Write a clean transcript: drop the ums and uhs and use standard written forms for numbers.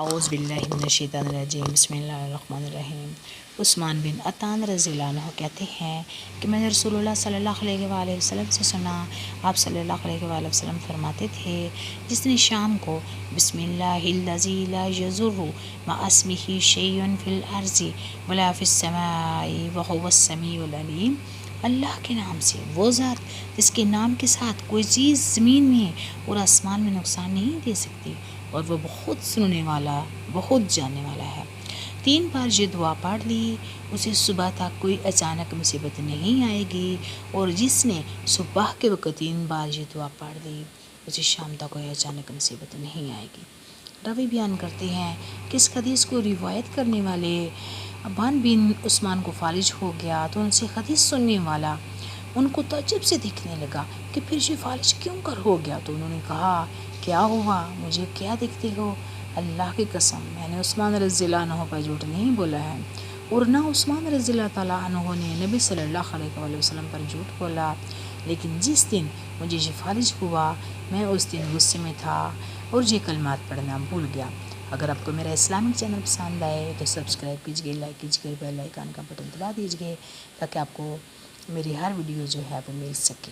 اعوذ باللہ من الشیطان الرجیم، بسم اللہ الرحمن الرحیم۔ عثمان بن عطان رضی اللہ عنہ کہتے ہیں کہ میں نے رسول اللہ صلی اللہ علیہ وآلہ وسلم سے سنا، آپ صلی اللہ علیہ وآلہ وسلم فرماتے تھے، جس نے شام کو بسم اللہ الذی لا یضر مع اسمہ شیء فی الارض ولا فی السماء وہو السمیع العلیم، اللہ کے نام سے، وہ ذات جس کے نام کے ساتھ کوئی چیز زمین میں اور آسمان میں نقصان نہیں دے سکتی، اور وہ بہت سننے والا، بہت جاننے والا ہے۔ 3 بار یہ دعا پڑھ لی، اسے صبح تک کوئی اچانک مصیبت نہیں آئے گی، اور جس نے صبح کے وقت 3 بار یہ دعا پڑھ لی، اسے شام تک کوئی اچانک مصیبت نہیں آئے گی۔ راوی بیان کرتے ہیں کہ اس حدیث کو روایت کرنے والے ابان بن عثمان کو فالج ہو گیا تو ان سے حدیث سننے والا ان کو تعجب سے دیکھنے لگا کہ پھر یہ فالج کیوں کر ہو گیا، تو انہوں نے کہا، کیا ہوا، مجھے کیا دیکھتے ہو؟ اللہ کی قسم، میں نے عثمان رضی اللہ عنہ پر جھوٹ نہیں بولا ہے، اور نہ عثمان رضی اللہ تعالیٰ عنہ نے نبی صلی اللہ علیہ وآلہ وسلم پر جھوٹ بولا، لیکن جس دن مجھے یہ فالج ہوا میں اس دن غصے میں تھا اور یہ کلمات پڑھنا بھول گیا۔ اگر آپ کو میرا اسلامک چینل پسند آئے تو سبسکرائب کیجیے، لائک کیجیے، بیل آئیکن کا بٹن دبا دیجیے تاکہ آپ کو میری ہر ویڈیو جو ہے وہ مل سکے۔